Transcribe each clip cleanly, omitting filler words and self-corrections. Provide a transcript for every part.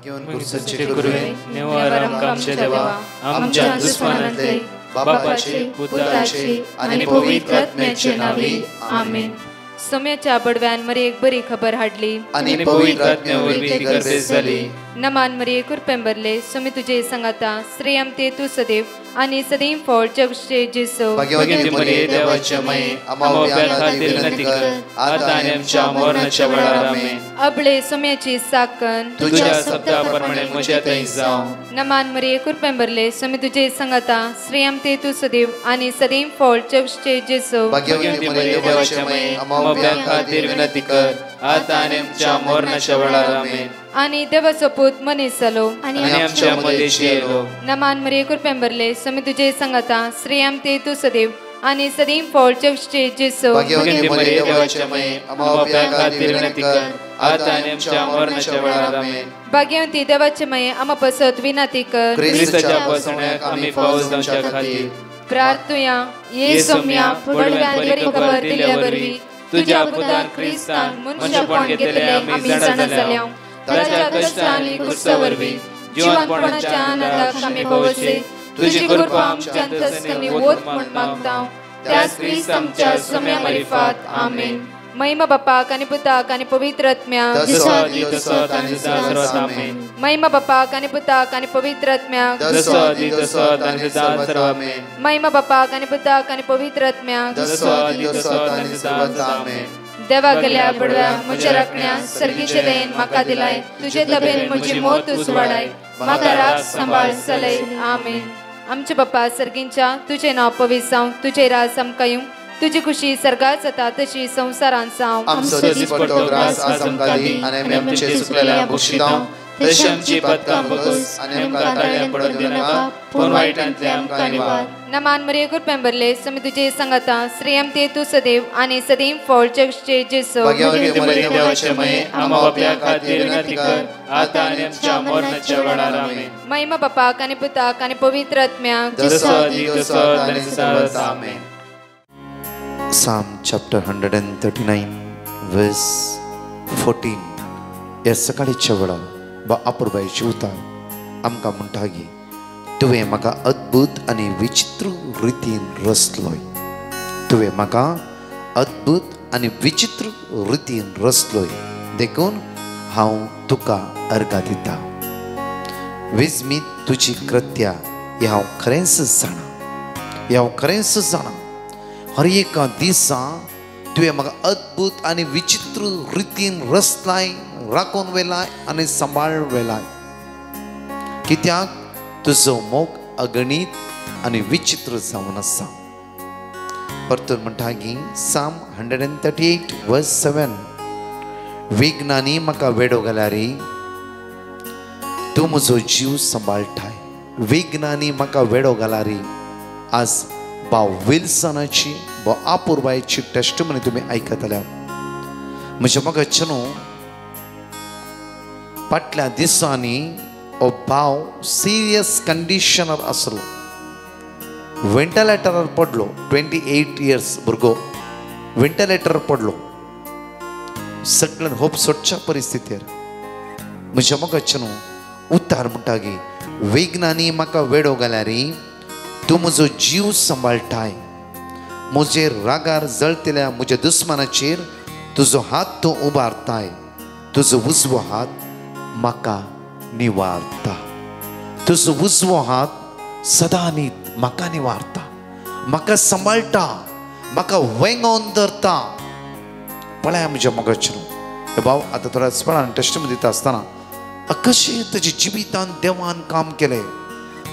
घेऊन कुर्सचे गुरुवे नेवारम कामचे देवा आमच्या दुश्मनांतले बापाचे पुत्राचे आणि पवित्र आत्म्याचे नावे आमेन. सोम्याच्या बडव्यान मरी एक बरी खबर हाडली आणि पवित्र आत्म्यावर ती गर्दी झाली. नमान मरी कुरपेंबरले सोमी तुझे संगाता श्रेयम ते तू सदैव आणि सदैव फळ जगचे जेसो. भाग्यवती मरिये देवाच्या माये आम्हा खातीर विनंती कर आता आणि आमच्या मरणाच्या वेळार आमेन. अबळे सोम्याची साकन तुझ्या शब्दाप्रमाणे म्हज्या थंय जावं. नमान मरी कुरपेंबरले सोमी तुझे संगाता श्रेयम ते तू सदैव आणि सदैव फळ जगचे जेसो. भाग्यवती मरिये देवाच्या माये आम्हा खातीर विनंती कर आता आणि आमच्या मरणाच्या वेळार आमेन. आणि देवाचो पूत मनीस जालो आणि आमच्या मध्येशी येलो. नमान मरी कुरपेंबरले सोमी तुझे संगाता श्रेयम ते तू सदैव आणि सदैव फळ जगचे जेसो. भाग्यवती मरिये देवाच्या माये आम्हा खातीर विनंती कर आता आणि आमच्या मरणाच्या वेळार आमेन. भाग्यवती देवाचे माये आम्हा पसत विनंती कर ख्रिस्ताच्या पसण्याक आम्ही पावस जावच्या खातीर प्रार्थुया. ये सोम्या बडव्यान बरी खबर दिल्यावरवी तुझ्या पुतान ख्रिस्तान मनशापण घेतले आम्ही जाणा जाल्या. ताच्या कष्टांनी कुर्सावरवी जीवनपणाच्या आनंदाक आम्ही पवसे तुझी कृपा आमच्या अंतस्करणी वोत म्हण मागता. त्याच ख्रिस्त आमच्या सोम्या मार्फत आमेन. महिमा बापाक आणि पुताक आणि पवित्र आत्म्याक महिमा बापाक आणि पुताक आणि पवित्र आत्म्याक महिमा बापाक आणि पुताक आणि पवित्र आत्म्याक. देवा गेल्या बडव्या म्हज्या राखण्या सर्गीचे देन म्हाका दिलाय. तुझे तबेन म्हजी मोत उसवाडाय म्हाका राख सांबाळ चलय आमेन. आमचे बाप्पा सर्गींच्या तुझे नाव पवित्र जावं. तुझे राज आमकां येवं. तुझी खुशी सर्गात जाता तशी संसारांत जावं. आमचो दिसपट्टो ग्रास आज आमकां दी आनी आमी आमचे सुकलेल्या बक्षितांव तशी आमची पदकां बगस आनी आमकां ताळ्यां पडून दिनाका पूण वायटांतले आमकां निवार. नमान मरी कुरपेंबरले सोमी तुझे संगाता श्रेयम ते तू सदैव आणि सदैव फळ जगचे जेसो. भाग्यवती मरिये देवाचे माये आम्हा बाप्या खातीर विनंती कर आता आनी आमच्या मरणाच्या वेळार आमेन. महिमा बापाक आणि पुताक आणि पवित्र आत्म्याक आमेन. Psalm chapter 139 verse 14. या सकाळीच्या वेळा बा अपूर्वायची उतार आमकां म्हणटागी तुवें म्हाका अद्भुत आनी विचित्र रितीन रचलोय. तुवें म्हाका अद्भुत आनी विचित्र रितीन रचलोय देखून हांव तुका अर्घा दिता. वेजमी तुजी कृत्या हे हांव खरेंच जाणा. हर एका दिसा तुवें म्हाका अद्भुत आनी विचित्र रितीन रचलाय, राखून वेलाय आनी सांबाळ वेलाय. कित्याक तुजो मोग अगणित आनी विचित्र जावन आसा. परतून म्हणटा की Psalm 138 verse 7. विघ्नांनी म्हाका वेडो घाल्यार तूं म्हजो जीव सांबाळटाय. विघ्नांनी म्हाका वेडो घाल्यार आज भाव विल्सनाची व अपूर्वायची टेस्टमनी तुम्ही आयकतल्या. म्हणजे मग न्हू फाटल्या दिसांनी हो भाव सिरियस कंडिशनर आसलो. वेंटिलेटरार पडलो. 28 years भुरगो वेंटिलेटरार पडलो. सगळ्यान होप सोडच्या परिस्थितीर. म्हणजे मग न्हू उतार म्हणटा की विघ्नांनी म्हाका वेडो घाल्यार तूं म्हजो जीव सांबाळटाय. म्हजेर रागार जळतल्या म्हज्या दुस्मानाचेर तुजो हात तूं उबारताय. तुजो उजवो हात म्हाका निवारता. तुजो उजवो हात सदांच म्हाका निवारता, म्हाका सांबाळटा, म्हाका वेंगोन धरता. पळया म्हज्या मोगाचेर भाव आतां थोड्या स्पळान टेस्टमनी दिता आसतना कशें तेजे जिवितान देवान काम केलें,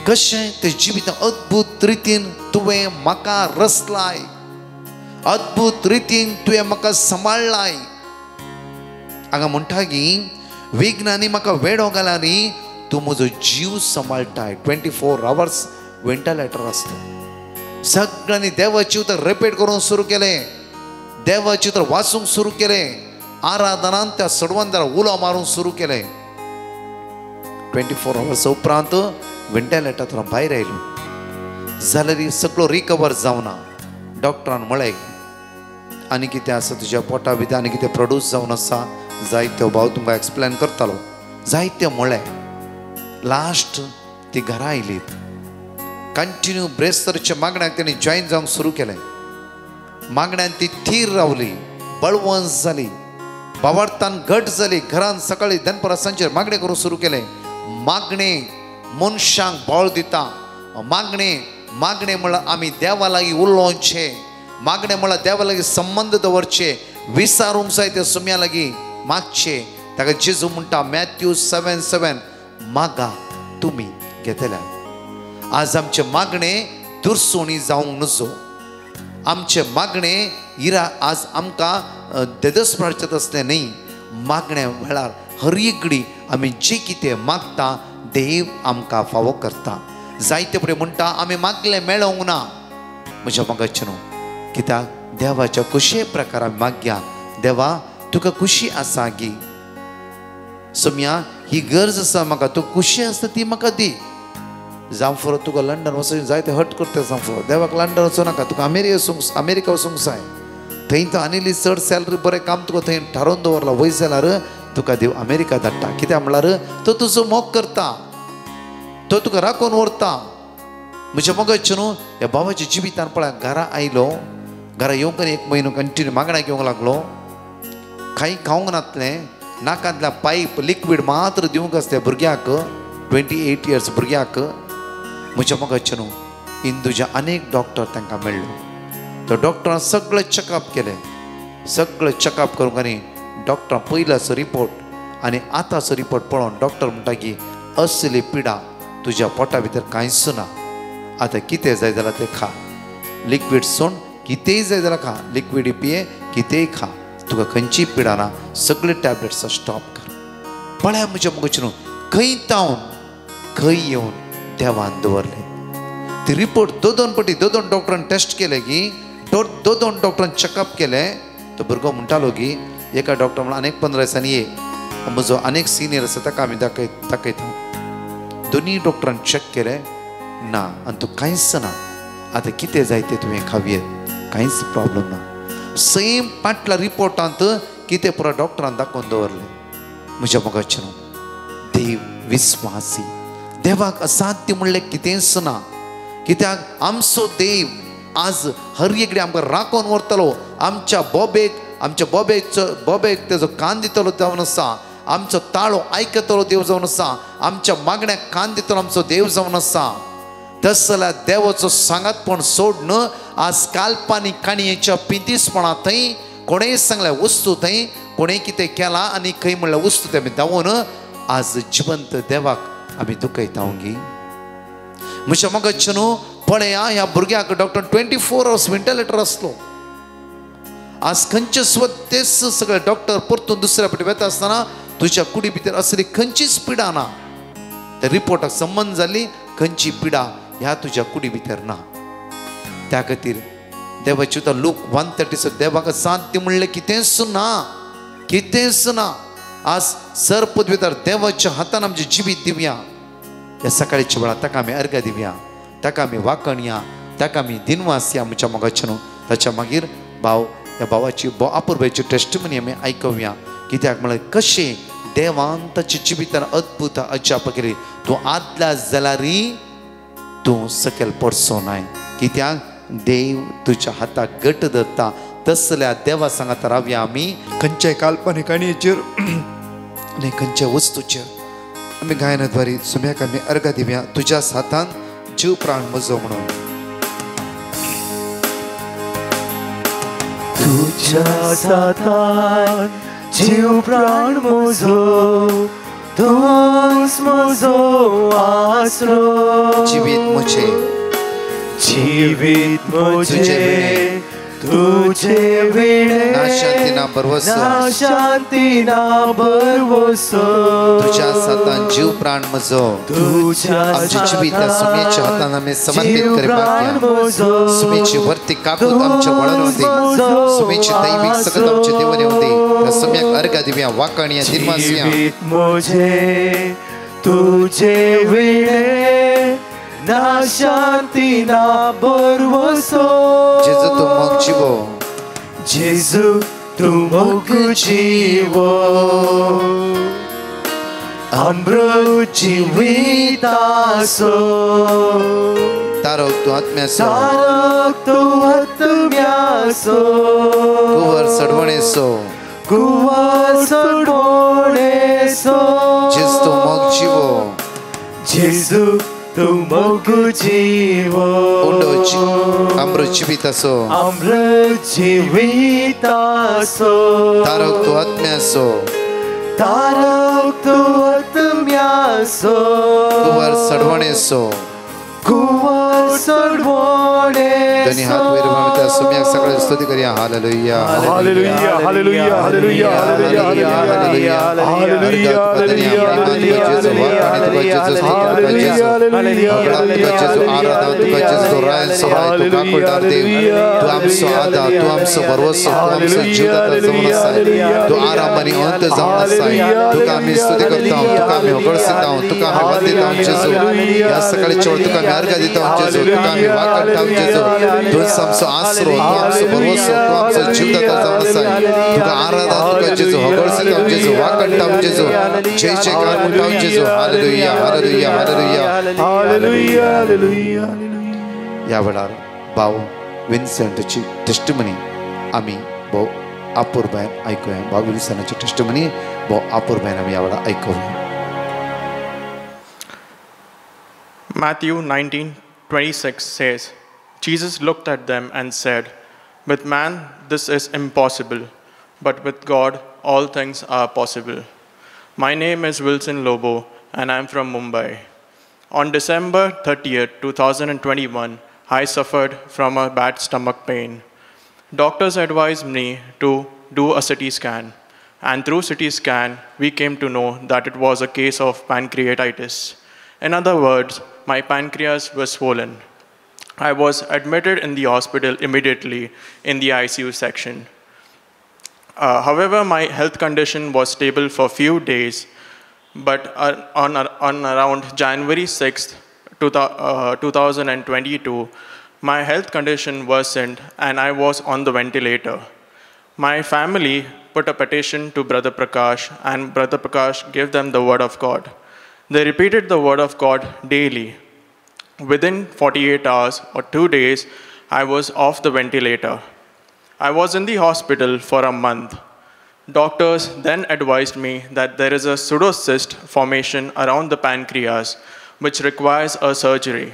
कशें ते जिवितान अद्भुत रितीन तुवें म्हाका रचलाय, अद्भुत रितीन तुवें म्हाका सांबाळलाय. हांगा म्हणटा की विघ्नांनी म्हाका वेडो घाल्यार तूं म्हजो जीव सांबाळटाय. 24 hours वेंटिलेटर आसता. सगळ्यांनी देवाची उतर रिपीट करून सुरू केलें. देवाची उतर वाचूंक सुरू केलें. आराधनान त्या सडवंदार उलो मारून सुरू केलें. 24 hours उपरांत वेंटिलेटरांतल्यान भायर आयलो जाल्यार सगळो रिकवर जावना. डॉक्टरान म्हळें आनी कितें आसा तुज्या पोटा भितर आनी कितें प्रोड्यूस जावन आसा. जायत्यो भाव तुमकां एक्सप्लेन करतालो. जायत्यो म्हळें लास्ट ती घरा आयली. कंटिन्यू ब्रेस्तरच्या मागण्याक त्यांनी जॉईन जावंक सुरू केलें. मागण्यान ती थीर रावली, बळवंत जाली, भावार्थान घट जाली. घरान सकाळी दनपरा सांजेर मागणे करूंक सुरू केलें. मागणे मनशांक बळ दिता. मागणे म्हळ्यार आमी देवा लागीं उलोवचें. मागणे म्हळ्यार देवा लागीं संबंध दवरचे, विचारूंक जाय ते सुम्या लागीं मागचे. ताका जेजू म्हणटा मॅथ्यू 7:7 मागा तुमी घेतल्या. आज आमचे मागणे दुरसोणी जावंक नजो. आमचे मागणे इरा आज आमकां देदस्पराचें असलें न्ही. मागणे वेळार हर एकडी आमी जे कितें मागता देव आमकां फावो करता. जायते फुडें म्हणटा आमी मागलें मेळोंक ना. म्हज्या मोगाचें न्हू, कित्याक देवाच्या कुशे प्रकार आमी मागया. देवा तुका खुशी आसा गी. सोम्या ही गरज आसा म्हाका, तूं खुशी आसता ती म्हाका दी. जावं फरो तुका लंडन वचून जाय ते हट करता. जावं फरो देवाक लंडन वचूं नाका, तुका अमेरिका वचूंक जाय. थंय तो आनी चड सॅलरी बरें काम तुका थंय थारोवन दवरलां. वय जाल्यार तुका देव अमेरिका धाडटा. कित्याक म्हळ्यार तो तुजो मोग करता, तो तुका राखून व्हरता. म्हज्या मोगाचें न्हू, ह्या बाबाच्या जिवितान पळय घरा आयलो. घरा येवंक 1 म्हयनो कंटिन्यू मागण्याक येवंक लागलो. कांय खावंक नातलें. नाकांतल्या पायप लिक्वीड मात्र दिवंक आसलें भुरग्याक, 28 इयर्स भुरग्याक. म्हज्या मोगाचें न्हू, इंदूच्या अनेक डॉक्टर तांकां मेळ्ळे. तो डॉक्टरान सगळें चॅकअप केलें. सगळें चॅकअप करूंक आनी डॉक्टरान पयलाचो रिपोर्ट आनी आतांचो रिपोर्ट पळोवन डॉक्टर म्हणटा की असली पिडा तुज्या पोटा भितर कांयच ना. आतां कितें जाय जाल्यार तें खा. लिक्वीड सोड, कितेंय जाय जाल्यार खा. लिक्वीड पिये, कितेंय खा. तुका खंयचीय पिडा ना. सगळे टॅबलेट्स स्टॉप कर. पळया म्हज्या मोगाचें न्हू, खंय तावन खंय येवन देवान दवरले. ती रिपोर्ट दोन पटी दोन डॉक्टरान टेस्ट केले की दोन डॉक्टरान चॅकअप केलें. तो भुरगो म्हणटालो की एका डॉक्टर म्हणून अनेक 15 दिसांनी ये, म्हजो अनेक सिनियर आसा ताका आमी दाखयता. दोनी डॉक्टरान चॅक केलें, ना आनी तूं कांयच ना. आतां कितें जाय तें तुवें खावयेत, कांयच प्रॉब्लेम ना. सेम फाटल्या रिपोर्टांत कितें पुरो डॉक्टरान दाखोवन दवरलें. म्हज्या मोगाचें न्हू, देव विस्वासी. देवाक असाध्य म्हणलें कितेंच ना. कित्याक आमचो देव आज हर एकडें आमकां राखोवन व्हरतलो. आमच्या बोबेक तेजो कान दितलो जावन आसा. आमचो ताळो आयकतलो देव जावन आसा. आमच्या मागण्याक कान दितलो आमचो देव जावन आसा. तस जाल्यार देवाचो सांगातपण सोडन आज काल्पनीक काणयेच्या पिंतीसपणां थंय कोणेंय सांगल्या वस्तू थंय कोणेंय कितें केलां आनी खंय म्हणल्यार वस्तू तें आमी दावून आज जिवंत देवाक आमी दुखयता गी. म्हज्या मोगाचें न्हू, पळया ह्या भुरग्याक डॉक्टर 24 आवर्स व्हेंटिलेटर आसलो. आज खंयचे तेच सगळे डॉक्टर परतून दुसऱ्या फावटी वेता आसतना तुज्या कुडी भितर असली खंयचीच पिडा ना. त्या रिपोर्टाक संबंद जाली खंयची पिडा ह्या तुज्या कुडी भितर ना. त्या खातीर देवाची उतर लूक 1:30 देवाक साध्य म्हणलें कितेंच ना, कितेंच ना. आज सर पदवीदार देवाच्या हातान आमचें जिवीत दिवया. ह्या सकाळीच्या वेळार ताका आमी अर्घ दिवया, ताका आमी वाकणया, ताका आमी दिनवास या म्हज्या मोगाचें न्हू. ताच्या मागीर ह्या भावाची अपूर्वेची टेस्टिमनी आमी आयकवया. कित्याक म्हळ्यार कशें देवान ताच्या जिवितान अद्भुत अजाप केली. तूं आदला जाल्यारय तूं सकयल पडचो नाय. कित्याक देव तुज्या हाताक घट धरता. तसल्या देवा सांगात रावया आमी. खंयच्याय काल्पनीक काणयेचेर आनी खंयच्या वस्तूचेर आमी गायनाद्वारे सुम्याक आमी अर्घ दिवया. तुज्याच हातान जीव प्राण म्हजो म्हणून. तुझ्याच हातान जीव प्राण म्हजो, तूंच म्हजो आसरो. जिवीत म्हजें तुझे विणे शांती ना बरवसो. तुझ्या हातान जीव प्राण म्हजो, आमची जिवीता सुमेच्या हातान आमी समर्पित करपाक. सुमेची वर्ती कापूत आमच्या वळण दी. सुमेची दैवीक सगत आमचे देवान येऊ दे. सम्यक अर्घ दिवया, वाकणया, दिनवासया. म्हजे तुझे विणे ना शांती ना बरवसो. जेजू तू मोग जिवो, जेजू तू मोग जिवो. अमृत जीवितासो तारो तू आत्म्यासो तारक तू आत्म्यासो कुवर सडवणेसो कुवर सडवणेसो जेसु मग जीवो जेसु तू मग जीवो अमृत जीवितासो अमृत जीवितासो तारक तू आत्म्यासो तारक तू आत्म्यासो कुवर सडवणेसो कुवर सडवणेसो धनी हात वर भमिता सुम्याक सगळे स्तुती करूया hallelujah hallelujah hallelujah hallelujah hallelujah hallelujah आसरो तू आमचो भरवसो तू आमचो जीवदाता जावन आसा तुका आराधना तुका जेजू होगळसिता जेजू वाकडटा जेजू जय जयकार म्हणटा जेजू hallelujah hallelujah hallelujah hallelujah hallelujah या वेळार भाव विन्सेंटची टेस्टिमनी आमी भोव आपुरबायन ऐकूया भाव विन्सेंटाची टेस्टिमनी भोव आपुरबायन आमी या वेळार ऐकूया. Matthew 19:26 says, Jesus looked at them and said, with man this is impossible, but with God all things are possible. My name is Wilson Lobo and I am from Mumbai. On December 30th, 2021, I suffered from a bad stomach pain. Doctors advised me to do a CT scan, and through CT scan, we came to know that it was a case of pancreatitis. In other words, my pancreas was swollen. I was admitted in the hospital immediately in the ICU section. However, my health condition was stable for few days, but on around January 6th, 2022, my health condition worsened and I was on the ventilator. My family put a petition to Brother Prakash, and Brother Prakash gave them the word of God. They repeated the word of God daily. Within 48 hours or 2 days, I was off the ventilator. I was in the hospital for a month. Doctors then advised me that there is a pseudocyst formation around the pancreas, which requires a surgery.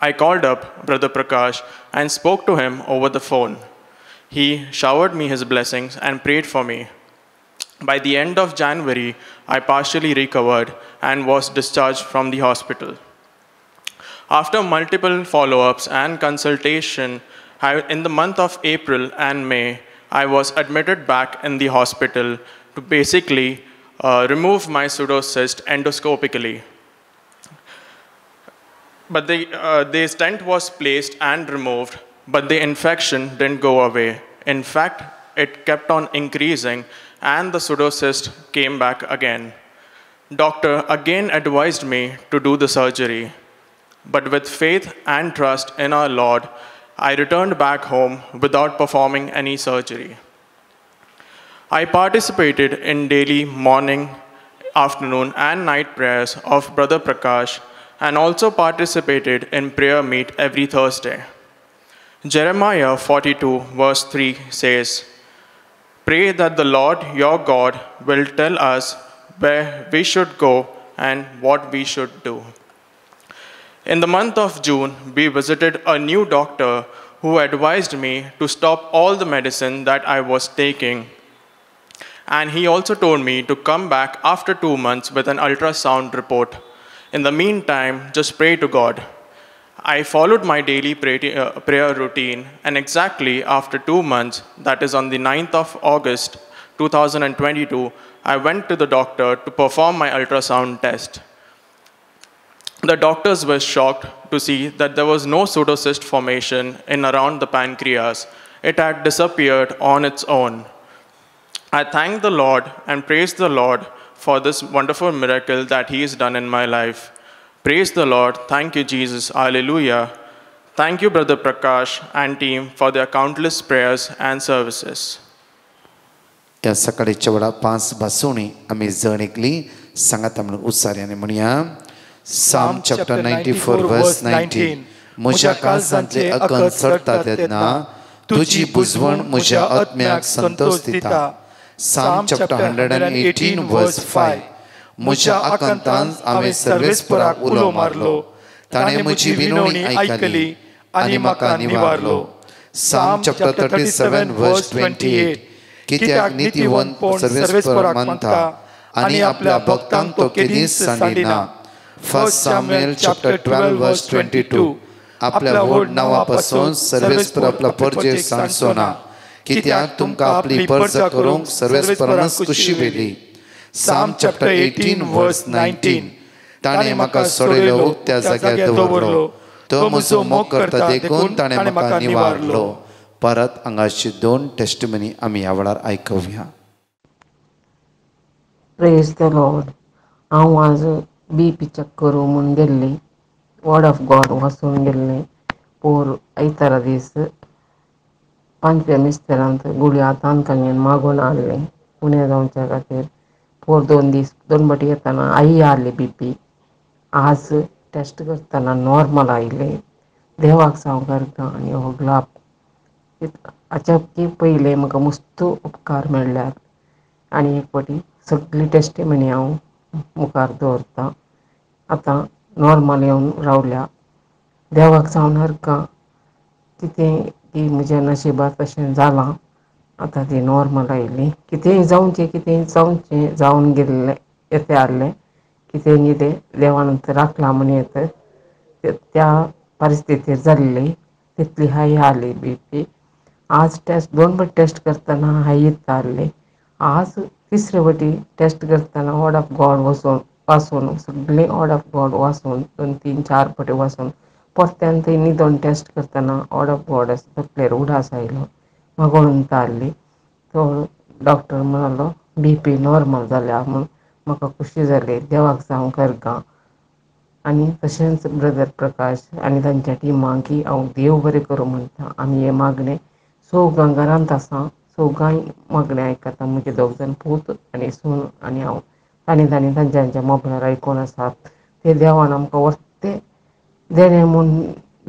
I called up Brother Prakash and spoke to him over the phone. He showered me his blessings and prayed for me. By the end of January, I partially recovered and was discharged from the hospital. After multiple follow-ups and consultation, in the month of April and May, I was admitted back in the hospital to basically remove my pseudocyst endoscopically. But the stent was placed and removed, but the infection didn't go away. In fact, it kept on increasing and the pseudocyst came back again. Doctor again advised me to do the surgery. But with faith and trust in our Lord, I returned back home without performing any surgery. I participated in daily morning, afternoon, and night prayers of Brother Prakash, and also participated in prayer meet every Thursday. Jeremiah 42 verse 3 says, pray that the Lord your God will tell us where we should go and what we should do. In the month of June, we visited a new doctor who advised me to stop all the medicine that I was taking. And he also told me to come back after 2 months with an ultrasound report. In the meantime, just pray to God. I followed my daily prayer routine, and exactly after 2 months, that is on the 9th of August 2022, I went to the doctor to perform my ultrasound test. The doctors were shocked to see that there was no pseudocyst formation in around the pancreas. It had disappeared on its own. I thank the Lord and praise the Lord for this wonderful miracle that He has done in my life. Praise the Lord. Thank you, Jesus. Hallelujah. Thank you, Brother Prakash and team, for their countless prayers and services. या सकाळीच्या वेळा 5 भासोणी आम्ही जण ऐकली. सांगात म्हणून उत्सार्याने म्हणूया. Psalm chapter 94 verse 19. म्हज्या काळजांतले अकन चडटा तेन्ना तुजी बुजवण म्हज्या आत्म्याक संतोष दिता. Psalm chapter 118 verse 5. म्हज्या आकांतान हांवें सर्वेस्पराक उलो मारलो. ताणें म्हजी विनवणी आयकली आनी म्हाका निवारलो. Psalm chapter 37 verse 28. कित्याक नितीवंत सर्वेस्पराक मानता आनी आपल्या भक्तांक तो केदीस सांडिना. First Samuel chapter 12 verse 22. आपल्या व्हड नांवा पासून सर्वेस्पर आपला परजेर सांडचोना. कित्याक तुमकां आपली परजा करूंक सर्वेस्परानच खुशी वेली. Psalm chapter 18 verse 19. ताणें म्हाका सोडयलो उक्त्या जाग्यार दवरलो. तो म्हजो मोग करता देखून ताणें म्हाका निवारलो. परत हांगाची 2 टेस्टिमनी आमी ह्या वेळार आयकुया. Praise the Lord. हांव आज BP चेक करूं म्हूण गेल्ली. वर्ड ऑफ गॉड वाचून गेल्लें. पोर आयतारा दीस 5व्या मिस्तेरांत गुळयो आतां कांगेन मागून हाडलें पुण्या जावच्या खातीर. पोर 2 दीस 2 फावटी येताना आई हाडली BP. आज टेस्ट करतना नॉर्मल आयलें. देवाक सांगूंक आनी हो लाभ अचकी पयलें म्हाका मस्त उपकार मेळ्ळ्यात. आनी एक फावटी सगळी टेस्टिमनी हांव मुखार दवरतां. आतां नॉर्मल येवन रावल्या. देवाक सांगनाका कितें की म्हज्या नशिबात तशें जालां. आतां ती नॉर्मल आयली. कितेंय जावचें जावन गेल्लें येतें जाल्लें कितें देवान राखलां म्हूण येता त्या परिस्थितीर जाल्ली तितली हाय जाली BP. आज टेस्ट 2 फावटी टेस्ट करतना हाय जाल्ली. आज 3रे फावटी टेस्ट करतना वर्ड ऑफ गॉड वाचून सगळें वर्ड ऑफ गॉड वाचून 2, 3, 4 फावटी वाचून परत्यान थंय न्हिदोन टेस्ट करतना वर्ड ऑफ गॉड तकलेर उडास आयलो. म्हाका उंत जाल्ली. तो डॉक्टर म्हणलो BP नॉर्मल जाल्या म्हूण. म्हाका खुशी जाली. देवाक सांगूंक सारका. आनी तशेंच ब्रदर प्रकाश आनी तांच्या टिमाक की हांव देव बरें करूं म्हणटा. आमी हें मागणें सगळ्यां घरांत आसा. सगळ्यां मागणें आयकता. म्हजे 2 जाण पूत आनी सून आनी हांव. तांणी तांच्या मोबायलार आयकून आसात. ते देवान आमकां वर्तें देणें म्हूण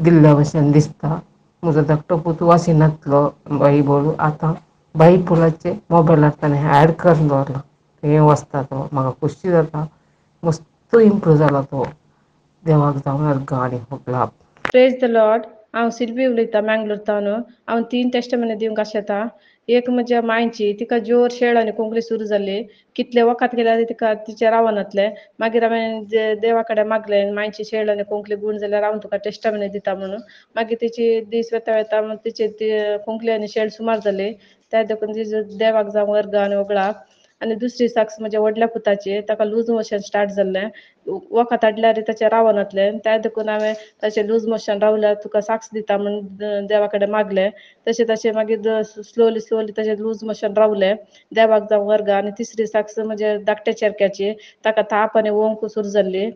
दिल्ल्या भशेन दिसता. म्हजो धाकटो पूत वाचिनासलो बायबल. आतां बायबलाचे मोबायलार ताणें ॲड करून दवरला. थंय वाचता तो. म्हाका खुशी जाता. मस्त इम्प्रूव जाला तो. देवाक जावं अर्घ आनी खूब लाभ. Praise the Lord. हांव सिल्वी उलयतां मँगलोरतान. हांव 3 टेस्टमनी दिवंक आशेतां. एक म्हज्या मांयची तिका जोर शेळ आनी कोंकणी सुरू जाली. कितले वखद केल्यार तिका तिचे रावनातले. मागीर हांवें देवा कडेन मागलें मांयची शेळ आनी कोंकणी गूण जाल्यार हांव तुका टेस्टमनी दिता म्हणून. मागीर तिची दीस वेता तिची कोंकणी आनी शेळ सुमार जाली. त्या देखून देवाक जावं अर्घ आनी वगळा. आनी दुसरी साक्स म्हज्या व्हडल्या पुताची. ताका लूज मोशन स्टार्ट जाल्लें. वखद हाडल्यार ताचें रावनातलें. त्या देखून हांवें ताचें लूज मोशन रावल्यार तुका साक्स दिता म्हणून देवा कडेन मागलें. तशें मागीर स्लोली तशें लूज मोशन रावलें. देवाक जावं अर्घ. आनी 3री साक्स म्हज्या धाकट्या चेरक्याची. ताका ताप आनी वोंक सुरू जाल्ली.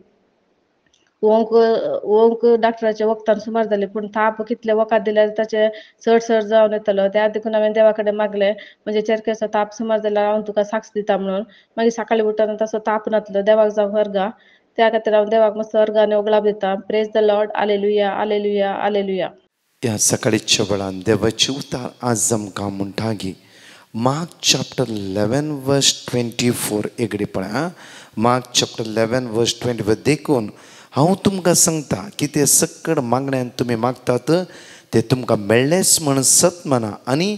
वोंक डॉक्टराच्या वखदान सुमार जाली. पूण ताप कितले वखद दिल्यार ताचें चड जावन येतलो. त्या देखून हांवें देवा कडेन मागलें म्हज्या चेरक्याचो ताप सुमार जाल्यार हांव तुका साक्स दिता म्हणून. मागीर सकाळीं उठून ताचो ताप नातलो. देवाक जावं अर्घ. त्या खातीर हांव देवाक मस्त अर्घ आनी वगळाप दिता. Praise the Lord. Hallelujah hallelujah hallelujah. ह्या सकाळीच्या वेळान देवाची उतार आज आमकां म्हणटा की मार्क चॅप्टर 11 वर्स 24 एकडे पळय. मार्क चॅप्टर 11 वर्स 24 देखून हांव तुमकां सांगता की ते सकड मागण्यान तुमी मागतात ते तुमकां मेळ्ळेच म्हण सत माना आनी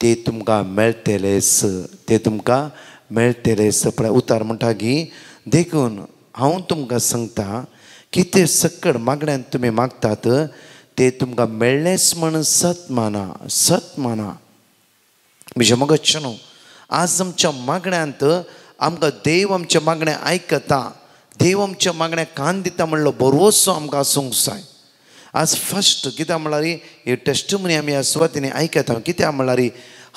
ते तुमकां मेळटलेच. ते तुमकां मेळटलेच. पळय उतार म्हणटा की देखून हांव तुमकां सांगता की ते सकड मागण्यान तुमी मागतात ते तुमकां मेळ्ळेच म्हण सत माना. सत माना. म्हज्या मगच्चे न्हू, आज आमच्या मागण्यांत आमकां देव आमच्या मागणें आयकता. देव आमच्या मागण्या कान दिता म्हणलो बरोसो आमकां आसूंक जाय. आज फस्ट कित्याक म्हळ्यार ही टेस्टमनी आमी ह्या सुवातेनी आयकता. कित्याक म्हळ्यार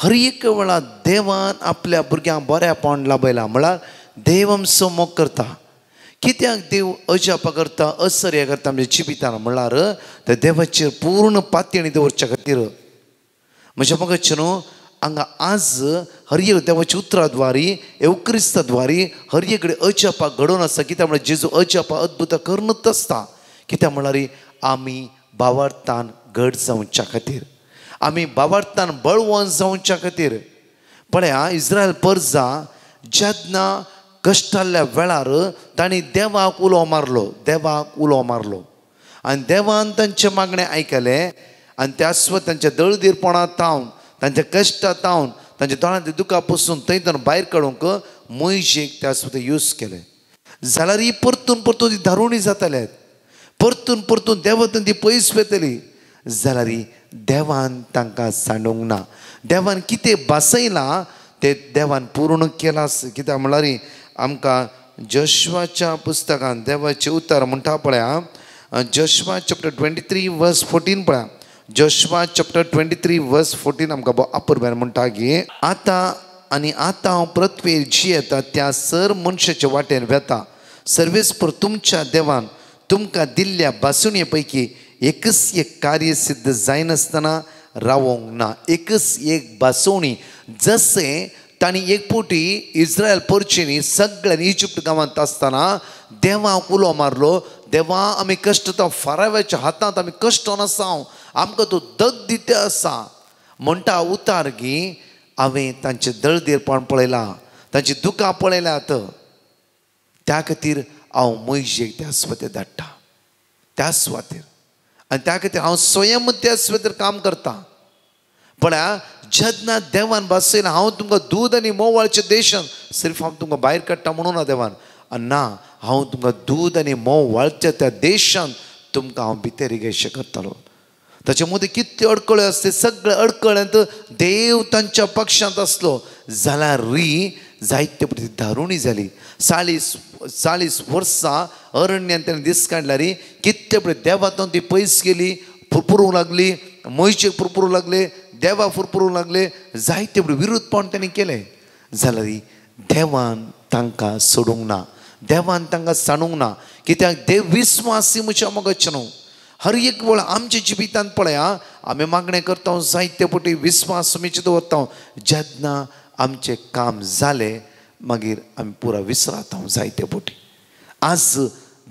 हर एक वेळा देवान आपल्या भुरग्यांक बऱ्या पावंड लाभयला. म्हळ्यार देव आमचो मोग करता. कित्याक देव अजाप करता असर्य करता आमच्या जिवितान म्हळ्यार त्या देवाचेर पूर्ण पातयणी दवरच्या खातीर. म्हज्या मगच्चे न्हू, हांगा आज हर एक देवाच्या उतराद्वारी एवक्रिस्ताद्वारी हर एककडे अजापा घडोवन आसा. कित्याक म्हळ्यार जेजू अजापा अद्भुतां करूनच आसता. कित्याक म्हळ्यार आमी भावार्थान घट जावच्या खातीर, आमी भावार्थान बळवंत जावच्या खातीर. पळया इस्रायल पर्जा जेन्ना कश्टाल्या वेळार तांणी देवाक उलो मारलो आनी देवान तांचे मागणें आयकलें आनी त्या सुवात तांच्या दळदीरपणां तावन तांच्या कश्टां तावन तांच्या दोळ्यांतलीं दुखां पसून थंयच्यान भायर काडूंक मोइशेक त्या सुवात यूज केलें. जाल्यार ही परतून धारुणी जाताल्यात, परतून देवातून ती पयस वेतली. जाल्यार ही देवान तांकां सांडूंक ना. देवान कितें बसयलां तें देवान पूर्ण केलां. कित्याक म्हळ्यार आमकां जोशुआच्या पुस्तकान देवाचें उतर म्हणटा पळया, जोशुआ चॅप्टर 23 वर्स 14 पळया. जोशुआ चॅप्टर 23 वर्स 14 आमकां आपुरब्यान म्हणटा की आतां हांव प्रतवेर जी येता त्या सर मनशाच्या वाटेन वेता. सर्वेस्पर तुमच्या देवान तुमकां दिल्ल्या बासुणे पैकी एकच एक कार्य सिद्ध जायनासतना रावोंक ना. एकच एक बासवणी जशें तांणी एक फावटी इस्रायल परचेनी सगळ्यांनी इजिप्त गांवांत आसतना देवाक उलो मारलो, देवा आमी कश्ट फाराव्याच्या हातांत आमी कश्टान आसा, आमकां तूं दग दिते आसा म्हणटा उतार की हांवें तांचें दळदीरपण पळयलां, तांची दुखां पळयल्यात. त्या खातीर हांव मोइशेक त्या सुवातेर धाडटा, त्या सुवातेर. आनी त्या खातीर हांव स्वयं त्या सुवातेर काम करता. पळया जेन्ना देवान बसयलां हांव तुमकां दूद आनी मोवाळच्या देशान सिर्फ हांव तुमकां भायर काडटा म्हणून ना देवान, ना हांव तुमकां दूद आनी मोवाळच्या त्या देशान तुमकां हांव भितर येशें करतलो. ताचे मदीं कितल्यो अडकळ्यो आसता सगळे अडकळ्यांत देव तांच्या पक्षांत आसलो जाल्यार जायते पटी धारुणी जाली. 40 वर्सां अरण्यान ताणें दीस काडल्यार कितले पटी देवातून ती पयस गेली, फुरफुरूंक लागली, मोइशेक फुरफुरूंक लागले, देवा फुरफुरूंक लागले, जायते पटी विरोधपण ताणें केलें. जाल्यार देवान तांकां सोडूंक ना, देवान तांकां सांडूंक ना. कित्याक देव विस्वासी म्हज्या मोगाचे न्हू. हर एक वेळ आमच्या जिवितांत पळया आमी मागणें करता, जायते पटी विस्वास आमीचे दवरता. जेन्ना आमचें काम जालें मागीर आमी पुरा विसरात जायते पटी. आज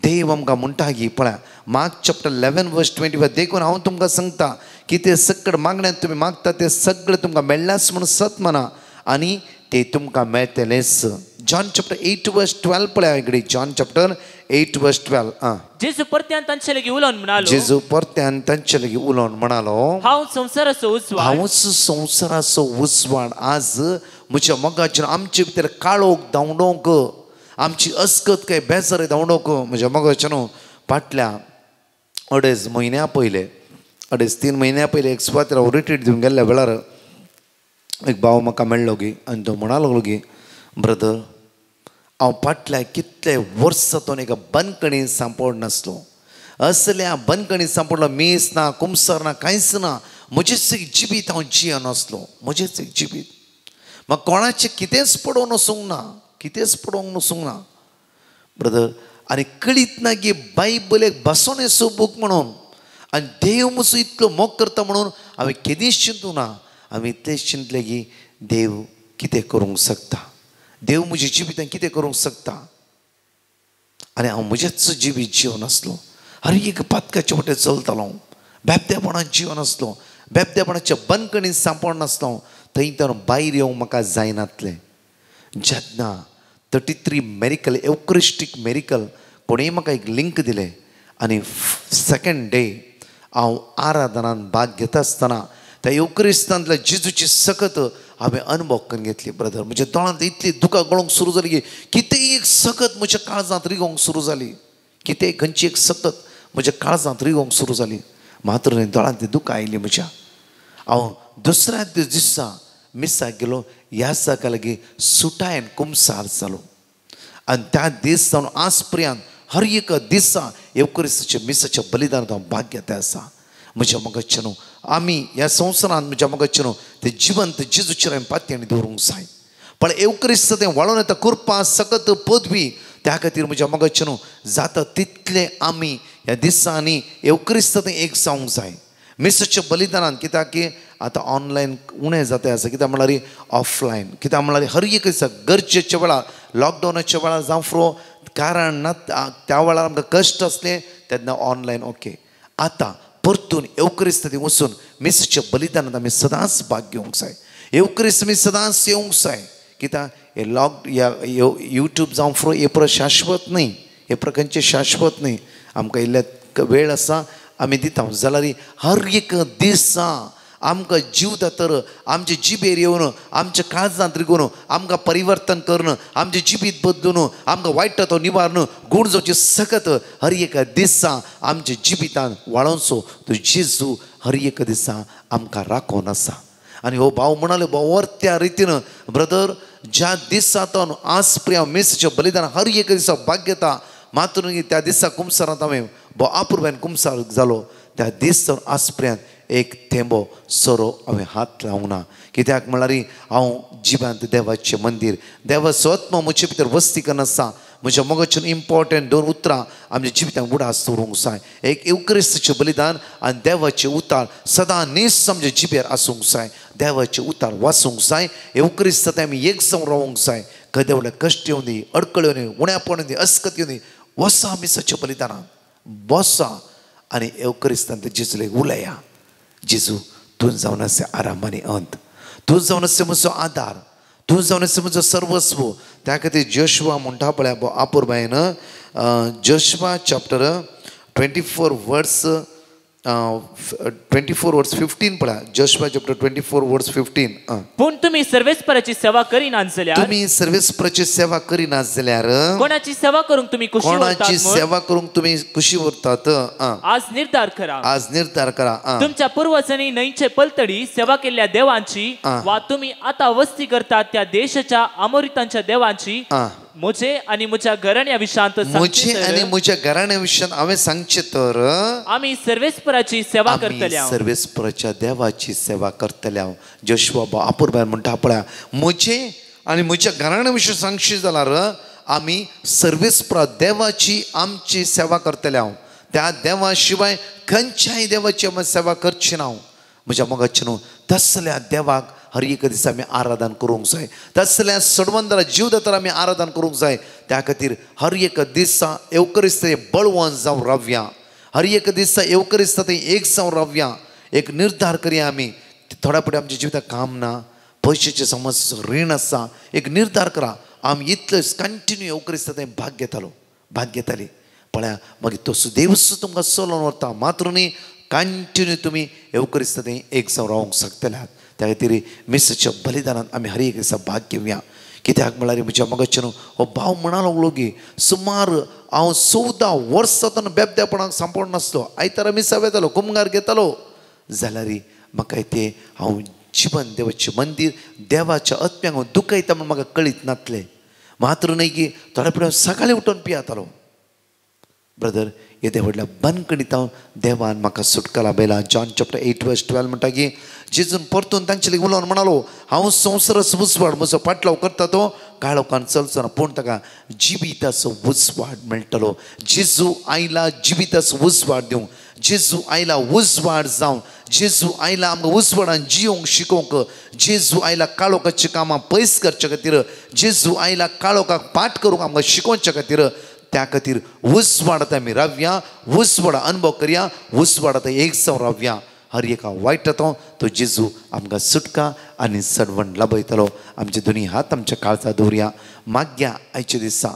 देव आमकां म्हणटा की पळया मार्क चॅप्टर 11 वर्स 25 देखून हांव तुमकां सांगता की ते सगळे मागण्यांत तुमी मागता ते सगळे तुमकां मेळ्ळास म्हणून सत म्हणा आनी ते तुमकां मेळटलेंच. जॉन चॅप्टर 8 वर्स 12 पळया इकडे. जॉन चॅप्टर 8 वर्स 12. जेजू परत्यान तांचे लागीं उलोवन म्हणालो, जेजू परत्यान तांचे लागीं उलोवन म्हणालो, हांवच संवसाराचो उजवाड. आज म्हज्या मोगाचेर आमचे भितर काळोख धांवडोवंक, आमची अस्कत काय बेजार धांवडोवंक म्हज्या मोगाचेर फाटल्या 2.5 म्हयन्या पयले 2.5-3 म्हयन्या पयले एक सुवातेर हांव रिट्रीट दिवन गेल्ल्या वेळार एक भाव म्हाका मेळ्ळो गी आनी तो म्हणा लागलो की ब्रदर हांव फाटल्या कितले वर्सां एका बंदकणीन सांपड नासलो, असल्या बंदकणीन सांपडलो, मीस ना कुमसार ना कांयच ना. म्हजेंच एक जिवीत हांव जियेन आसलो, म्हजेंच एक जिवीत. म्हाका कोणाचें कितेंच पडोवन वचूंक ना, कितेंच पडोवंक वचूंक ना ब्रदर. आनी कळीत ना की बायबल एक बसोनेचो बूक म्हणून आनी देव म्हजो इतलो मोग करता म्हणून हांवें केदींच चिंतूं ना. हांवें इतलेंच चिंतलें की देव कितें करूंक शकता, देव म्हज्या जिवितांत कितें करूंक शकता. आनी हांव म्हजेंच जिवीत जिवन आसलो, हर एक पातकाच्या वाटेर चलतालो, बेबदेपणान जिवन आसलो, बेबदेपणाच्या बंदकणीन सांपड नासलो. थंय तर भायर येवंक म्हाका जायनातलें. जेन्ना 33 मेरिकल एवक्रिस्टीक मेरिकल कोणेंय म्हाका एक लिंक दिलें आनी सेकंड डे हांव आराधनान भाग घेता आसतना त्या एवक्रिस्तांतल्या जेजूची सकत हांवें अनुभव करून घेतली ब्रदर. म्हज्या दोळ्यांत इतली दुकां गळोवंक सुरू जाली की कितेंय एक सकत म्हज्या काळजांत रिगोवंक सुरू जाली, कितेंय खंयची एक सकत म्हज्या काळजांत रिगोवंक सुरू जाली. मात्र दोळ्यांत दुकां आयलीं म्हज्या. हांव दुसऱ्या दिसा मिसाक गेलो, ह्या दिसाका लागीं सुटायन कुमसार जालो आनी त्या दीस जावन आज पर्यंत हर एक दिसा एवक्रिस्ताच्या मिसाच्या बलिदानांत हांव भाग घेता आसा. म्हज्या मोगाचें न्हू आमी ह्या संवसारांत म्हज्या मोगाचें न्हू ते जिवंत जेजूचेर हांवें पातयेन दवरूंक जाय. पण एवक्रिस्त तें वाळून येता कृपा सकत पदवी. त्या खातीर म्हज्या मोगाचें न्हू जाता तितले आमी ह्या दिसांनी एवक्रिस्त तें एक जावंक जाय. मिसाच्या बलिदानान कित्याक की आतां ऑनलायन उणें जाता आसा कित्याक म्हळ्यार ऑफलायन कित्याक म्हळ्यार हर एक दिसा गरजेच्या वेळार लॉकडावनाच्या वेळार जावं फ्रो कारण ना त्या वेळार आमकां कश्ट असले तेन्ना ऑनलायन ओके. आतां परतून एवक्रिस्त थंय वचून मिसाच्या बलिदानांत आमी सदांच भाग घेवंक जाय. एवक्रिस्त आमी सदांच येवंक जाय कित्याक हे यूट्यूब जावं फ्रो हे परत शाश्वत न्ही, हे प्रकारचे शाश्वत न्ही. आमकां इल्ले वेळ आसा आमी दिता जाल्यार हर एक दिसा आमकां जीव तर आमचे जिबेर येवन आमच्या काळजांत रिगून आमकां परिवर्तन करून आमचे जिबीत बदलून आमकां वायट तो निवारण गूण जावचे सकत हर एक दिसा आमच्या जिबितान वाळोवचो तो जेजू हर एक दिसा आमकां राखोन आसा. आनी हो भाव म्हणाले भाव त्या रितीन ब्रदर ज्या दिसांतून आज प्रिय मेसाच्या बलिदान हर एक दिसा भाग घेता मात्र त्या दिसा कुमसारांत हांवें अपुर्ब्यान कुमसार जालो त्या दिसान आज पर्यंत एक थेंबो सोरो हांवें हात लावंक ना. कित्याक म्हळ्यार हांव जिवांत देवाचें मंदीर देवाचो आत्मा म्हजे भितर वस्ती करन आसा. म्हज्या मोगाच्यान इम्पॉर्टंट 2 उतरां आमच्या जिवितांत उडास दवरूंक जाय. एक एवक्रिस्ताचें बलिदान आनी देवाचें उतार सदां नेस आमच्या जिबेर आसूंक जाय. देवाचें उतार वाचूंक जाय. एवक्रिस्त आमी एक जावन रावूंक जाय. कदे व्हडले कश्ट येवं दी अडकळ येवं दी उण्यापण येवं दी अस्कत येवं दी वसा मिसाच्या बलिदानांत बसा आनी एवक्रिस्तांत जेजूले उलया. जेजू तूं जावन आसा आराम आनी अंत, तूं जावन आसा म्हजो आदार, तूं जावन आसा म्हजो सर्वस्व. त्या खातीर जोशुआ म्हणटा पळय अपुर्बायेन जोशुआ चॅप्टर 24 वर्स 15 पळय. जोशुआ चॅप्टर 24 वर्स 15. पूण तुमी सर्वेस्पराची सेवा करिनात जाल्यार तुमी सर्वेस्पराची सेवा करिनात जाल्यार कोणाची सेवा करूंक तुमी खुशी उरतात. कोणाची सेवा करूंक तुमी खुशी उरतात. आज निर्धार करा, आज निर्धार करा. तुमच्या पूर्वजांनी न्हंयचे पलतडी सेवा केल्ल्या देवांची वा तुमी आतां वस्ती करतात त्या देशाच्या अमोरितांच्या देवांची म्हजे आनी म्हज्या घराण्या विशांत म्हजे आनी म्हज्या घराण्या विशयान हांवें सांगचें तर आमी सर्वेस्पराची सेवा करतल्या, सर्वेस्पराच्या देवाची सेवा करतल्या. जोशुआ अपुर्बायन म्हणटा पळय म्हजे आनी म्हज्या घराण्या विशयी सांगशी जाल्यार आमी सर्वेस्परा देवाची आमची सेवा करतल्या. त्या देवा शिवाय खंयच्याय देवाची आमी सेवा करची ना. म्हज्या मोगाचें न्हू तसल्या देवाक हर एक दिसा आमी आराधन करूंक जाय. तसल्या सडवंदरा जीवदातार आमी आराधन करूंक जाय. त्या खातीर हर एक दिसा एवक्रिस्त बळवंत जावं रावया. हर एक दिसा एवक्रिस्त एक जावं रावया. एक निर्धार करया आमी. थोड्या फुडें आमच्या जिवितांत काम ना, पयशांचे समस्या रीण आसा. एक निर्धार करा आमी इतलेच कंटिन्यू एवक्रिस्त भाग घेतालो भाग घेताली पळया मागीर तो देवच तुमकां चलोवन व्हरता. मात्र न्ही कंटिन्यू तुमी एवक्रिस्त एक जावं रावंक शकतल्यात. त्या खातीर मिसाच्या बलिदानांत आमी हर एक दिसा भाग घेवया. कित्याक म्हळ्यार म्हज्या मोगाचें हो भाव म्हणा लागलो की सुमार हांव 14 वर्सां बेबदेपणाक सांपड नासलो. आयतारा मिसा वेतालो कुमगार घेतालो जाल्यार म्हाका तें हांव जिवन देवाचें मंदीर देवाच्या आत्म्याक हांव दुखयता म्हूण म्हाका कळीत नासलें. मात्र न्हय की थोड्या फुडें सकाळीं उठून पियातालो. ब्रदर येदे व्हडल्या बंदखणींत देवान म्हाका सुटका लाभयला. जॉन चॅप्टर 8 वर्स 12 म्हणटा की जेजून परतून तांचे लेगीत उलोवन म्हणालो हांव संवसाराचो उजवाड म्हजो पाटलाव करता तो काळोखान चलचो ना पूण ताका जिविताचो उजवाड मेळटलो. जेजू आयला जिविताचो उजवाड दिवंक. जेजू आयला उजवाड जावं. जेजू आयला आमकां उजवाडान जियोंक शिकोवंक. जेजू आयला काळोखाची कामां पयस करचे खातीर. जेजू आयला काळोखाक पाठ करूंक आमकां शिकोवचे खातीर. त्या खातीर उजवाडांत आमी रावया. उजवाड अनुभव करया. उजवाडांत एक जावन रावया. हर एका वायटांतो तो जेजू आमकां सुटका आनी सडवण लाभयतलो. आमचे दोनी हात आमच्या काळजांत दवरया. मागया आयच्या दिसा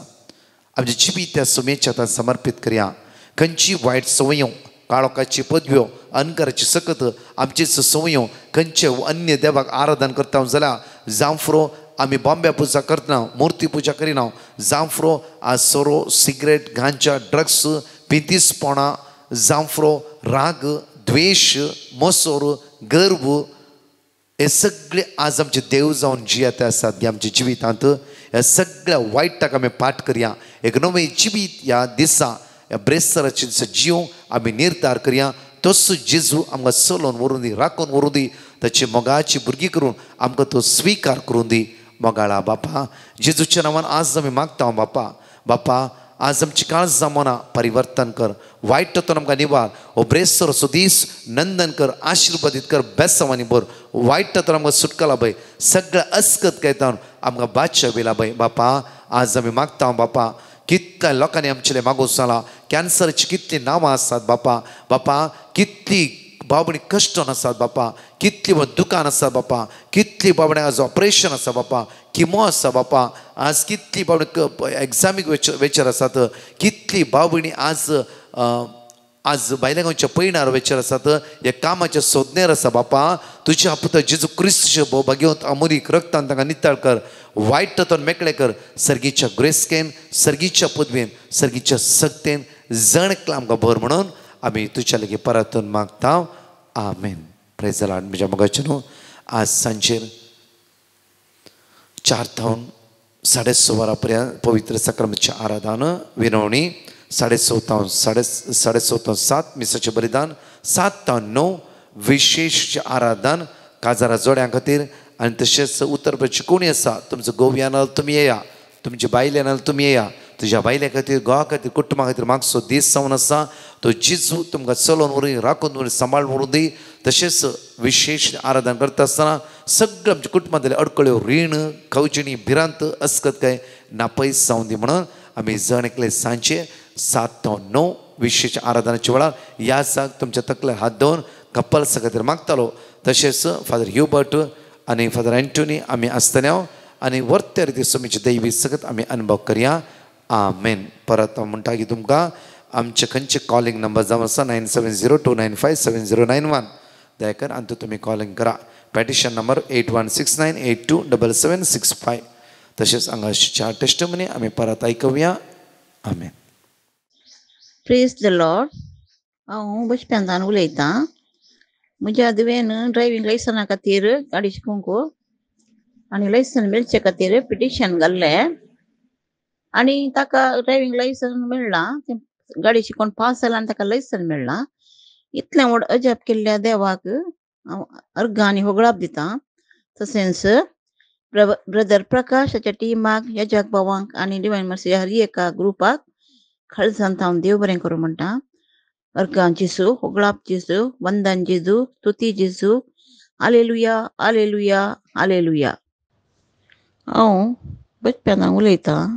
आमच्या जिबी त्या सुमेच्या हातांत समर्पीत करया. खंयची वायट संवयो काळोखाची पदव्यो अनकाराची सकत आमचीच संवयो खंयचे अन्य देवाक आराधन करता जाल्यार जावं फुरो आमी बॉम्बे पुजा करतना मुर्ती पुजा करिना. जावं फुरो आज सोरो सिगरेट गांजा ड्रग्स पिंतीसपणां जावं फुरो राग द्वेश मोसोर गर्व हे सगळे आज आमचे देव जावन जियेते आसात आमच्या जिवितांत. ह्या सगळ्या वायटाक आमी पाठ करया. एक नवें जिवीत ह्या दिसा ह्या ब्रेस्तराचे दिसा जियोंक आमी निर्धार करया. तसो जेजू आमकां चलोवन व्हरूं दी राखून व्हरूं दी. ताची मोगाची भुरगीं करून आमकां तो स्विकार करून दी. मोगाळा बापा जेजूच्या नांवान आज आमी मागता बापा. बापा आज आमची काळ जमाना परिवर्तन कर, वाईट तो आमकां निवार, हो ब्रेसर सुदीस नंदन कर, आशीर्वादीत कर, बेसवानी भर, वाईट तर आमकां सुटका लाभय, सगळ्या अस्कत कैतान आमकां बादशाह बी लाभय. बापा आज आमी मागता बापा, कितल्या लोकांनी आमचे मागोस जाला, कॅन्सरची कितली नांवां आसात बापा, बापा कितली बाबडी कश्ट आसात बापा, कितली दुकान आसा बापा, कितली बाबडे आज ऑपरेशन आसा बापा, किमो आसा बापा, आज कितली बाबडी एग्जामीक वेचर आसात, कितली बाबडी आज आज भायल्या गोंयच्या पैणार वेचर आसात, हे कामाच्या सोदनेर आसा बापा. तुज्या पुत्र जेजू क्रिस्त भगवंत अमुरीक रक्तान तांकां नितळ कर, वायट तातून मेकळे कर, सर्गीच्या ग्रेस्केन, सर्गीच्या पदवेन, सर्गीच्या सक्तेन जणकला आमकां भर म्हणून आमी तुज्या लागीं परतून मागता. आमेन. Praise the Lord. म्हज्या मोगाचे न्हू आज सांजेर 4 ta 6:30 वरां पर्यंत पवित्र सक्रमाची आराधन विनवणी, 6:30 ta 7:30 मिसाचें बलिदान, 7 ta 9 विशेष आराधन काजारा जोड्यां खातीर. आनी तशेंच उत्तर प्रदेश कोणी आसा तुमचो गोव्यानाल तुमी येया, तुमचे बायलेनाल तुमी येया, तुज्या बायले खातीर घोवा खातीर कुटुंबा खातीर मागचो दीस जावन आसा. तो जिजू तुमकां चलोवन व्हरून राखून व्हरून सांबाळ व्हरून दी. तशेंच विशेष आराधन करता आसतना सगळे आमच्या कुटुंबांतले अडकळ्यो रीण खवजिणी भिरांत अस्कत काय नापयस जावन दी म्हणून आमी जण एकले सांजे 7 ta 9 विशेष आराधनाच्या वेळार ह्या जाग तुमच्या तकल्यार हात दवरून कपल्सा खातीर मागतालो. तशेंच फादर ह्युबर्ट आनी फादर एंटोनी आमी आसतल्या आनी वर्त्या रिती सुमीचे दैवी सगत आमी अनुभव करया. आमेन. परत म्हणटा की तुमकां आमचे खंयचे कॉलिंग नंबर जावन आसा 9702957091. दयाकर आनी तुमी कॉलिंग करा. Petition number 8169827765. तशेंच हांगा 4 टेस्टमनी आमी परत आयकुया. आमेन. Praise the Lord. हांव बसप्यांतान उलयतां. म्हज्या धुवेन ड्रायव्हिंग लायसना खातीर गाडी शिकोवंक आनी लायसन मेळचे खातीर पिटिशन घाल्लें आनी ताका ड्रायव्हिंग लायसन मेळ्ळां. गाडी शिकोवन पास जाला आनी ताका लायसन मेळ्ळां. इतलें व्हड अजाप केल्ल्या देवाक हांव अर्घ आनी होगळाप दितां. तशेंच ब्रदर प्रकाशाच्या टिमाक, यजक भावांक आनी डिवायन मर्सी हरिएका ग्रुपाक खळसांत हांव देव बरें करूं म्हणटा. अर्घां जेजू, होगळाप जेजू, वंदन जेजू, स्तुती जेजू. Hallelujah, hallelujah, hallelujah. हांव बचप्यान उलयतां.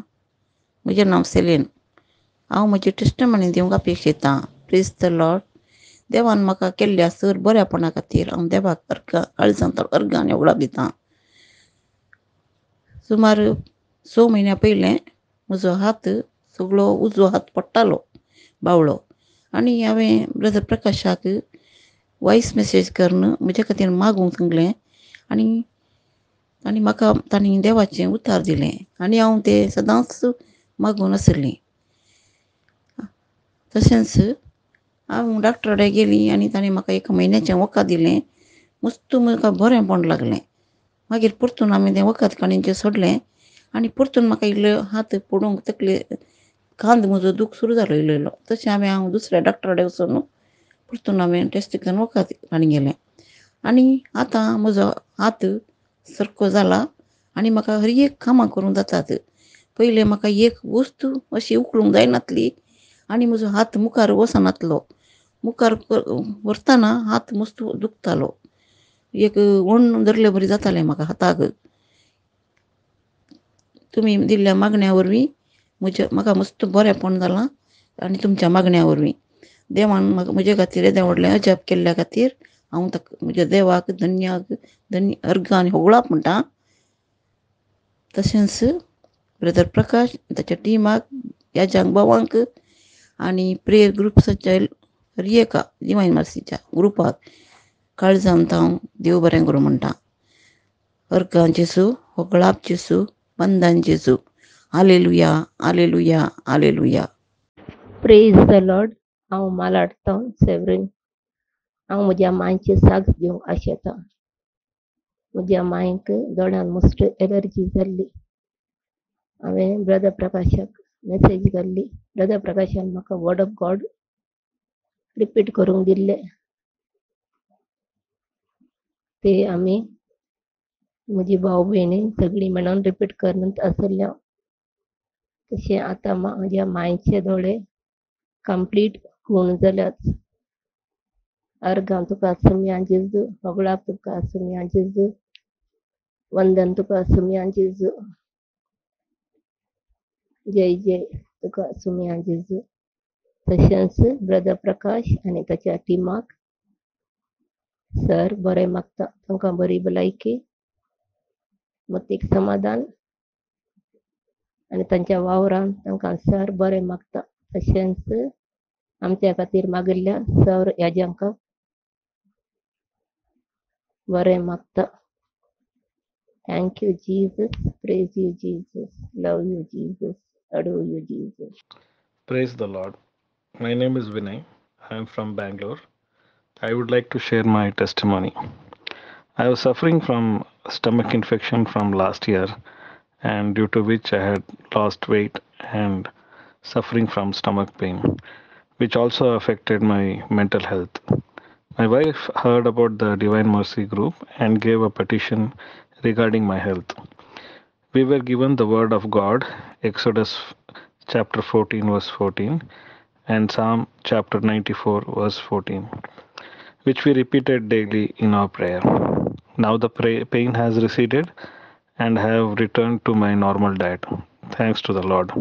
म्हजें नांव सेलीन. हांव म्हजी टेस्टमनी दिवंक अपेक्षितां. Praise the Lord. देवान म्हाका केल्ल्या सर बऱ्यापणा खातीर हांव देवाक काळजांत अर्घ आनी होगळाप दितां. सुमार 6 म्हयन्या पयलें म्हजो हात सगळो उजवो हात पडटालो बावळो आनी हांवें ब्रदर प्रकाशाक वॉयस मेसेज करून म्हजे खातीर मागूंक सांगलें आनी म्हाका तांणी देवाचें उतार दिलें आनी हांव तें सदांच मागून आसलीं. तशेंच हांव डॉक्टरा कडेन गेलीं आनी ताणें म्हाका 1 म्हयन्याचें वखद दिलें. मस्त म्हाका बरें पण लागलें. मागीर परतून हांवें तें वखद काणीचें सोडलें आनी परतून म्हाका इल्लो हात पडूंक तकले कांद म्हजो दूख सुरू जालो इल्लो. तशें हांव दुसऱ्या डॉक्टरा कडेन वचून परतून हांवें टेस्ट करून वखद काणी गेलें आनी आतां म्हजो हात सारको जाला आनी म्हाका हर एक कामां करूंक जातात. पयलें म्हाका एक वस्तू अशी उखलूंक जायनासली आनी म्हजो हात मुखार वचनासलो. मुखार व्हरतना हात मस्त दुखतालो. एक वण धरले बरी जातालें म्हाका हाताक. तुमी दिल्ल्या मागण्या वरवीं म्हाका मस्त बरेंपण जालां आनी तुमच्या मागण्या वरवीं देवान म्हाका म्हजे खातीर येदें व्हडलें अजाप केल्ल्या खातीर हांव म्हज्या देवाक धन्य अर्घ आनी होगळाप म्हणटा. तशेंच ब्रदर प्रकाश ताच्या टिमाक, ह्या भावांक आनी प्रेयर ग्रुप्साच्या रियेका डिवायन मर्सीच्या ग्रुपाक काळजांत हांव देव बरें करूं म्हणटा. अर्घां जेजू, होगळाप जेजू, वंदन जेजू. Hallelujah, hallelujah, hallelujah. Praise the Lord. हांव मालाडतां सेवरीन. हांव म्हज्या मांयची साक्ष दिवंक आशेतां. म्हज्या मांयक दोळ्यान मस्ट एलर्जी जाल्ली. हांवें ब्रदर प्रकाशाक मेसेज घाल्ली. ब्रदर प्रकाशान म्हाका वर्ड ऑफ गॉड रिपीट करूंक दिल्लें. ते आमी म्हजी भाव भयणी सगळीं मेळून रिपीट करत आसल्या. तसे आता माझ्या मायचे दोळे कंप्लीट होऊन जाल्यात. अर्गां तुका सुम्यां जेजू, होगळाक तुका सुम्यां जेजू, वंदन तुका सुम्यां जेजू, जय जय तुका सुम्यां जेजू. तशेंच ब्रदर प्रकाश आनी ताच्या टिमाक सर बरें मागता, तांकां बरी भलायकी, मतीक समाधान आनी तांच्या वावरान तांकां सर बरें मागता. तशेंच आमच्या खातीर मागिल्ल्या सर याजांकां बरें मागता. Thank you Jesus, praise you Jesus, love you Jesus, adore you Jesus. Praise the Lord. My name is Vinay. I am from Bangalore. I would like to share my testimony. I was suffering from stomach infection from last year, and due to which I had lost weight and suffering from stomach pain, which also affected my mental health. My wife heard about the Divine Mercy group and gave a petition regarding my health. We were given the word of God, Exodus chapter 14 verse 14 and Psalm chapter 94 verse 14, which we repeated daily in our prayer. Now the pain has receded and have returned to my normal diet. Thanks to the Lord.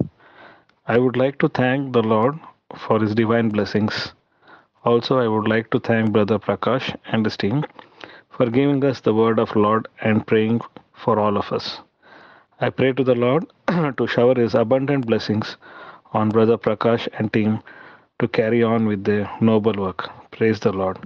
I would like to thank the Lord for his divine blessings. Also, I would like to thank Brother Prakash and his team for giving us the word of Lord and praying for all of us. I pray to the Lord to shower his abundant blessings on Brother Prakash and team to carry on with their noble work. Praise the Lord.